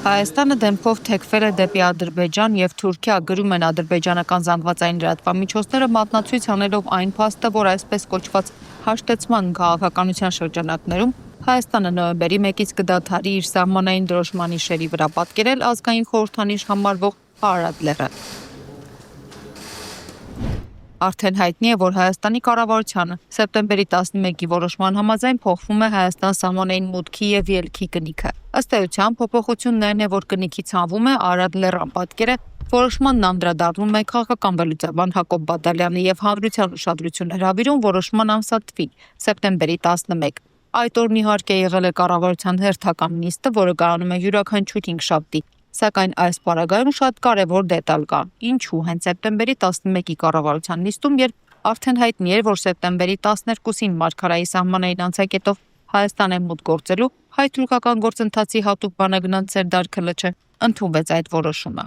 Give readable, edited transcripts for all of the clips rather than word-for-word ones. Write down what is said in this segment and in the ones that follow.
Հայաստանը դեմքով թեքվել է դեպի Ադրբեջան և Թուրքիա, գրում են ադրբեջանական զանգվածային լրատվամիջոցները, մատնացույց անելով այն փաստը, որ այսպես կոչված հաշտեցման քաղաքականության շրջանակներում Հայաստանը նոյեմբերի 1-ից կդադարի իր սահմանային դրոշմանի շերի վրա պատկերել ազգային խորհրդանիշ համարվող Արարատ լեռը։ Արդեն հայտնի է, որ Հայաստանի կառավարությանը սեպտեմբերի 11-ի որոշման համաձայն փոխվում է Հայաստան սահմանային մուտքի և ելքի կնիքը։ Ըստ էության, փոփոխությունն այն է, որ կնիքի ցանվում է Արարատ լեռան պատկերը, որոշմանն անդրադառնում է քաղաքական վերլուծաբան Հակոբ Բադալյանը և հանրության ուշադրություն հրավիրում որոշման ամսաթվին՝ սեպտեմբերի 11։ Այդ օրն իհարկե եղել է կառավարության հերթական նիստը, որը կայանում է յուրաքանչյուր հինգշաբթի։ Սակայն այս պարագայում շատ կարևոր դետալ կա։ Ինչու հենց սեպտեմբերի 11-ի կառավարության նիստում, երբ արդեն հայտնի էր, որ սեպտեմբերի 12-ին Մարգարայի սահմանային անցակետով Հայաստան է մուտք գործելու, հայ-թուրքական գործընթացի հատուկ բանագնաց Սերդար Քլչը ընդունվեց այդ որոշումը։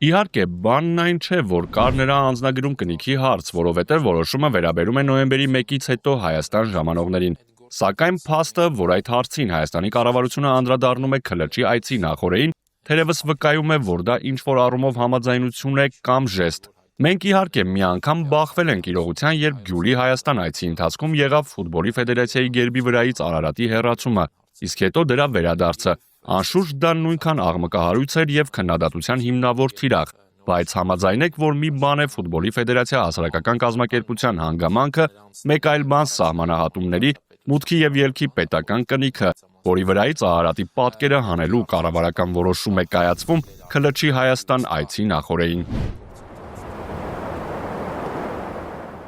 Իհարկե, բանն այն չէ, որ կար նրա անձնագրում կնիքի հարց, որովհետև որոշումը վերաբերում է նոյեմբերի 1-ից հետո Հայաստան ժամանողներին։ Սակայն փաստը, որ այդ հարցին Հայաստանի կառավարությունը անդրադառնում է Քլչի այցի նախօրեին, թերևս վկայում է, որ դա ինչ-որ առումով համաձայնություն է կամ ժեստ։ Մենք իհարկե մի անգամ բախվել ենք իրողության, երբ Գյումրի Հայաստան այցի ընթացքում եղավ ֆուտբոլի ֆեդերացիայի գերբի վրայից Արարատի հեռացումը, իսկ հետո դրա վերադարձը։ Անշուշտ դա նույնքան աղմկահարույց էր և քննադատության հիմնավոր թիրախ, բայց համաձայնեք, որ մի բան է ֆուտբոլի ֆեդերացիա հասարակական կազմակերպության հանգամանքը, մեկ այլ բան սահմանահատումների, մուտքի և ելքի պետական կնիքը, որի վրայից Արարատի պատկերը հանելու կառավարական որոշում է կայացվում Քլչի Հայաստան այցի նախօրեին։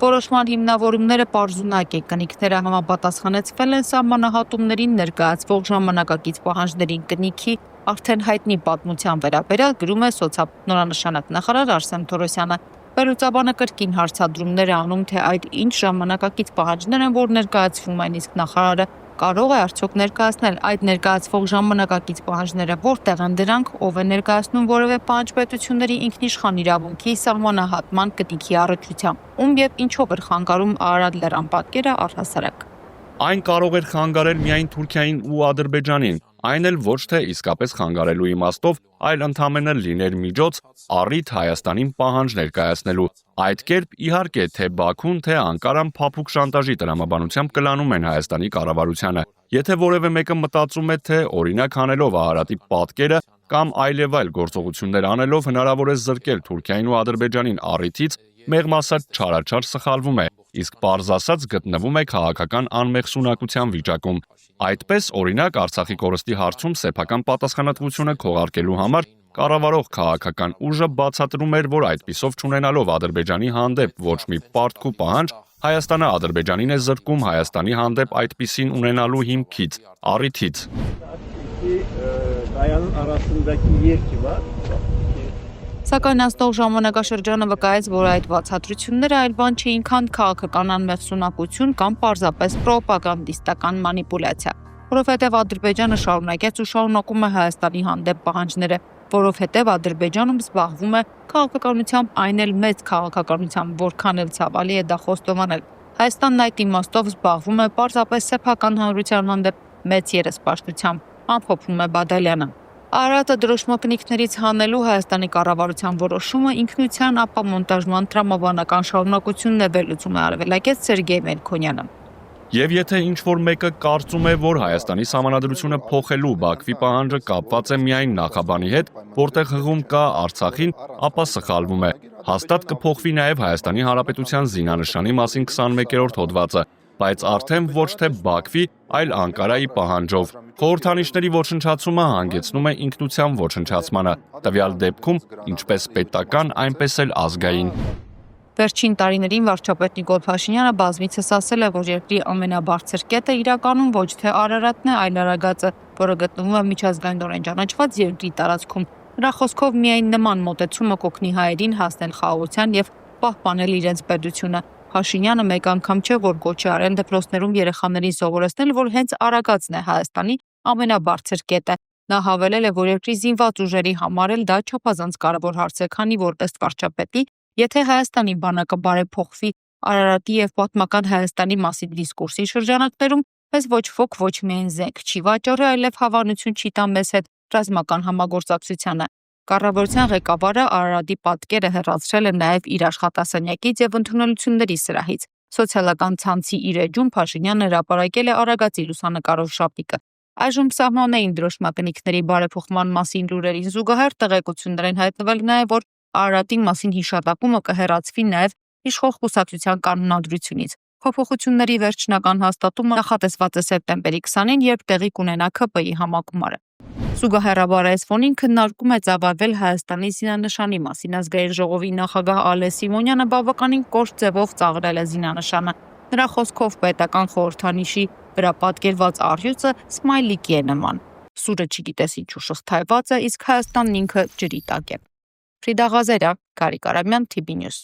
Որոշման հիմնավորումները պարզունակ է, կնիքները համապատասխանեցվել են սահմանահատումներին ներկայացվող ժամանակակից պահանջներին կնիքի արդեն հայտնի պատմության վերաբերյալ, գրում է սոցիալ-նորանշանակ նախարար Արսեն Թորոսյանը։ Վերլուծաբանը կրկին հարցադրումներ է անում, թե այդ ինչ ժամանակակից պահանջներ են, որ ներկայացվում են, իսկ նախարարը կարող է արդյոք ներկայացնել այդ ներկայացվող ժամանակակից պահանջները, որտեղ են դրանք, ով է ներկայացնում որևէ պահանջ պետությունների ինքնիշխան իրավունքի սահմանահատման կնիքի առնչությամբ, ում և ինչով էր խանգարում Արարատ լեռան պատկերը առհասարակ։ Այն կարող էր խանգարել միայն Թուրքիային ու Ադրբեջանին, այն էլ ոչ թե իսկապես խանգարելու իմաստով, այլ ընդամենը լիներ միջոց առիթ Հայաստանին պահանջ ներկայացնելու։ Այդ կերպ, իհարկե, թե Բաքուն, թե Անկարան փափուկ շանտաժի տրամաբանությամբ կլանում են Հայաստանի կառավարությանը։ Եթե որևէ մեկը մտածում է, թե օրինակ հանելով Արարատի պատկերը կամ այլևայլ գործողություններ անելով հնարավոր է զրկել Թուրքիային ու Ադրբեջանին առիթից, մեղմ ասած չարաչար սխալվում է, իսկ պարզ ասած գտնվում է քաղաքական անմեղսունակության վիճակում։ Այդպես, օրինակ, Արցախի կորստի հարցում սեփական պատասխանատվությունը քողարկելու համար կառավարող քաղաքական ուժը բացատրում էր, որ այդպիսով չունենալով Ադրբեջանի հանդեպ ոչ մի պարտք ու պահանջ, Հայաստանը Ադրբեջանին է զրկում Հայաստանի հանդեպ այդպիսին ունենալու հիմքից, առիթից։ Սակայն անցնող ժամանակաշրջանը վկայեց, որ այդ բացատրությունները այլ բան չէին, քան քաղաքական անմեղսունակություն կամ պարզապես պրոպագանդիստական մանիպուլյացիա, որովհետև Ադրբեջանը շարունակեց ու շարունակում է Հայաստանի հանդեպ պահանջները, որովհետև Ադրբեջանում զբաղվում է քաղաքականությամբ, այն էլ մեծ քաղաքականությամբ, որքան էլ ցավալի է դա խոստովանել։ Հայաստանն այդ իմաստով զբաղվում է պարզապես սեփական հանրության հանդեպ մեծ երեսպաշտությամբ, ամփոփում է Բադալյանը։ Արարատը դրոշմակնիկներից հանելու Հայաստանի կառավարության որոշումը ինքնության ապամոնտաժման տրամաբանական շարունակությունն է, վերլուծում է արևելագետ Սերգեյ Մելքոնյանը։ Եվ եթե ինչ-որ մեկը կարծում է, որ Հայաստանի սահմանադրությունը փոխելու Բաքվի պահանջը կապված է միայն նախաբանի հետ, որտեղ հղում կա Արցախին, ապա սխալվում է։ Հաստատ կփոխվի նաև Հայաստանի Հանրապետության զինանշանի մասին 21-րդ հոդվածը, բայց արդեն ոչ թե Բաքվի, այլ Անկարայի պահանջով։ Խորհրդանիշների ոչնչացումը հանգեցնում է ինքնության ոչնչացմանը, տվյալ դեպքում ինչպես պետական, այնպես էլ ազգային։ Վերջին տարիներին վարչապետ Նիկոլ Փաշինյանը բազմիցս ասել է, որ երկրի ամենաբարձր կետը իրականում ոչ թե Արարատն է, այլ Արագածը, որը գտնվում է միջազգայինորեն ճանաչված երկրի տարածքում։ Նրա խոսքով միայն նման մոտեցումը կօգնի հայերին հասնել խաղաղության և պահպանել իրենց պետությունը։ Փաշինյանը մեկ անգամ չէ, որ կոչ է արել դպրոցներում երեխաներին սովորեցնել, որ հենց Արագածն է Հայաստանի ամենաբարձր կետը։ Նա հավելել է, որ երկրի զինված ուժերի համար էլ դա չափազանց կարևոր հարց է, քանի որ ըստ վարչապետի, եթե Հայաստանի բանակը բարեփոխվի Արարատի և պատմական Հայաստանի մասին դիսկուրսի շրջանակներում, մեզ ոչ ոք ոչ միայն զենք չի վաճառի, այլև հավանություն չի տա մեզ հետ ռազմական համագործակցությանը։ Կառավարության ղեկավարը Արարատի պատկերը հեռացրել է նաև իր աշխատասենյակից եւ ընդունելությունների սրահից։ Սոցիալական ցանցի իր էջում Փաշինյանը հրապարակել է Արագածի լուսանկարով շապիկը։ Այժմ սահմանային դրոշմակնիկների բարեփոխման մասին լուրերին զուգահեռ տեղեկություններ են հայտնվել նաև, որ Արարատի մասին հիշատակումը կհեռացվի նաև իշխող կուսակցության կանոնադրությունից։ Փոփոխությունների վերջնական հաստատումը նախատեսված է սեպտեմբերի 20-ին, երբ տեղի կունենա ՔՊ-ի համակումարը։ Զուգահեռաբար այս ֆոնին քննարկում է ծավալվել Հայաստանի զինանշանի մասին։ Ազգային ժողովի նախագահ Ալեն Սիմոնյանը բավականին կոշտ ձևով ծաղրել է զինանշանը։ Նրա խոսքով պետական խորհրդանիշի վրա պատկերված առյուծը սմայլիկի է նման։ Սուրը չգիտես ինչու շղթայված է, իսկ Հայաստանն ինքը ջրի տակ է։ Ֆրիդա Ղազարյան, Գարիկ Արամյան, TB News։